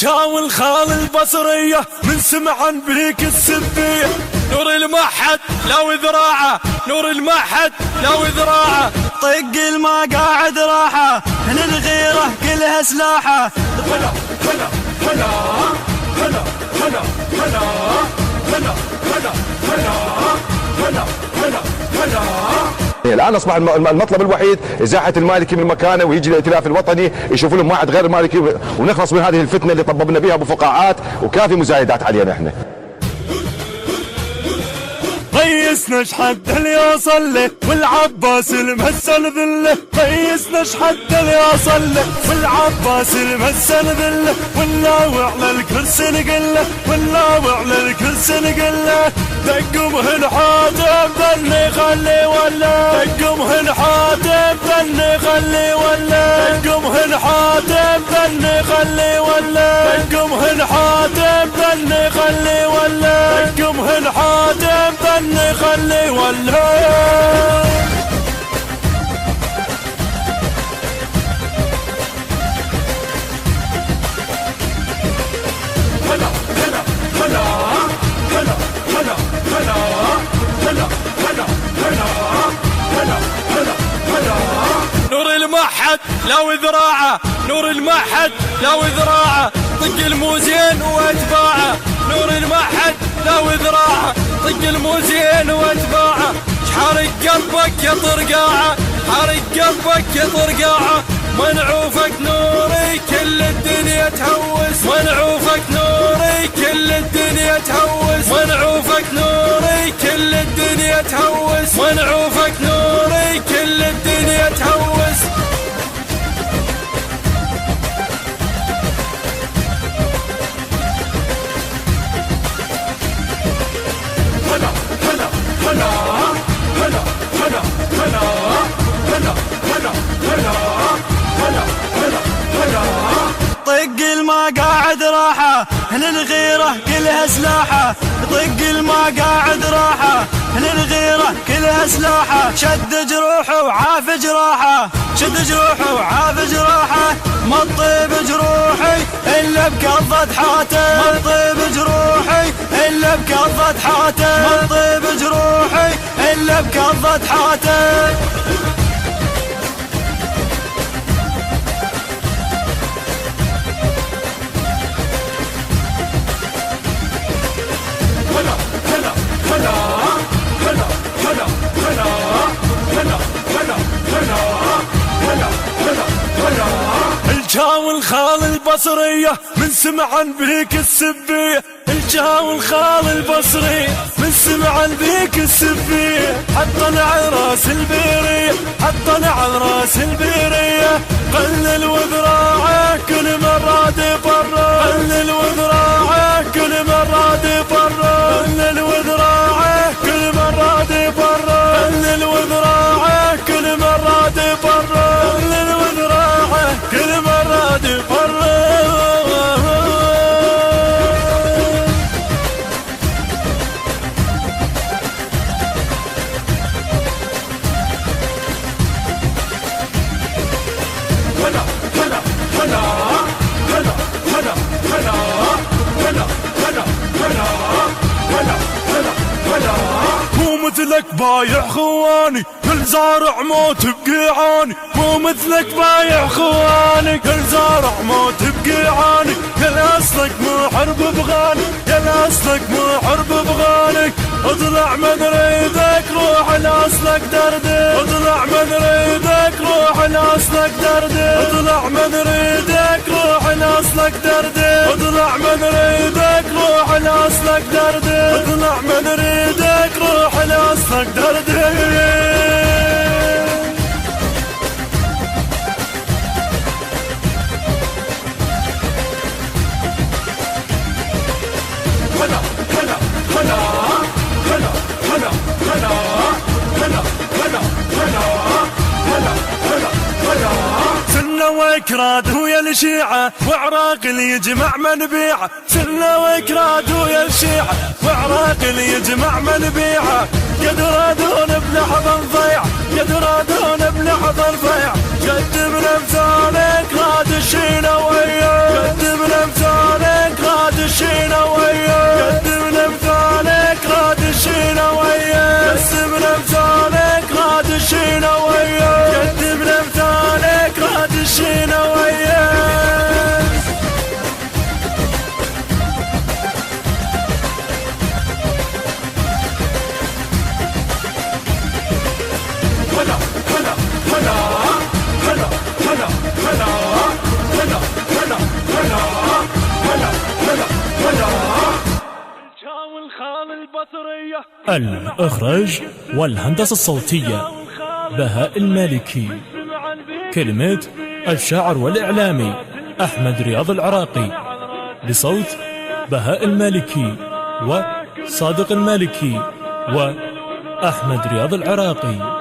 الجاول خال البصرية من سمعا بيك السبية. نور المحد لو ذراعه، نور المحد لو ذراعه، طق الما قاعد راحة، هنا الغيرة كلها سلاحة. هلا هلا هلا هلا هلا هلا هلا هلا هلا هلا هلا هلا. الآن أصبح المطلب الوحيد إزاحة المالكي من مكانه، ويجي الائتلاف الوطني يشوف لهم واحد غير المالكي ونخلص من هذه الفتنة اللي طببنا بها أبو فقاعات، وكافي مزايدات علينا احنا. قيسنا شحد اللي يوصل له والعباس المهسل ذله، قيسنا شحد اللي يوصل له والعباس المهسل ذله، والله على الكرسي نقله، والله على الكرسي نقله. دقمه الحاتم ظني خلي ولا، دقمه الحاتم ظني خلي ولا، دقمه الحاتم ظني خلي ولا، دقمه الحاتم ظني خلي ولا، دقمه الحاتم ظني خلي ولا. هلا هلا هلا هلا هلا هلا هلا هلا هلا هلا هلا هلا. نور المحد لو ذراعه، نور المحد لو ذراعه، طق الموزين واتباعه، نور المحد لو ذراعه، طق الموزين واتباعه. حارق قلبك يا طرقاعه، حارق قلبك يا طرقاعه، منعوفك نوري كل الدنيا تهوس، منعوفك نوري كل الدنيا تهوس، منعوفك نوري كل الدنيا تهوس، منعوفك نوري كل الدنيا تهوس. هلا هلا هلا هلا هلا هلا هلا هلا هلا هلا هلا هلا. طق الما قاعد راحة، هنا الغيرة كلها سلاحة. طق الما قاعد راحة، هنا الغيرة كلها سلاحة. شد جروحه وعاف جراحه، شد جروحه وعاف جراحه. ما تطيب جروحي إلا بكظة حاته، ما تطيب جروحي إلا بكظة حاته، ما تطيب جروحي إلا بكظة حاته. هلا هلا هلا هلا هلا هلا هلا هلا هلا هلا هلا هلا. الجاول خال البصرية من سمعا بيك السبية، الجاول خال البصرية من سمعا بيك السبية. حطنا على راس البيرية، حطنا على راس البيرية. قلل وذراعه كل مرة دفره، قلل وذراعه كل مرة دفره، قلل وذراعه كل مرة دفره، قلل وذراعه كل مرة دفره، قلل وذراعه كل مرة دفره. هلا هلا هلا هلا هلا هلا هلا هلا هلا هلا هلا هلا. مو مثلك بايع خواني، كل زارع موت بقيعاني، مو مثلك بايع خواني، كل زارع موت بقيعاني. يا اصلك مو حرب بغاني، يا اصلك مو حرب بغاني. اطلع من ريدك روح لاصلك دردك، اطلع من ريدك روح لاصلك دردك، اطلع من ريدك روح لاصلك دردك، اطلع من ريدك روح لاصلك دردك، اطلع من ريدك روح لاصلك دردك. هلا هلا هلا هلا هلا هلا هلا هلا هلا هلا هلا هلا. سنة وكراد ويا الشيعة وعراق اللي يجمع منبيعه، سنة وكراد ويا الشيعة وعراق اللي يجمع منبيعه. قد رادون بلحظة نضيع، قد رادون بلحظة نضيع. قدم لامثالك راد الشينا وياه، قدم لامثالك الإخراج والهندسة الصوتية بهاء المالكي. كلمة الشاعر والإعلامي أحمد رياض العراقي، بصوت بهاء المالكي وصادق المالكي وأحمد رياض العراقي.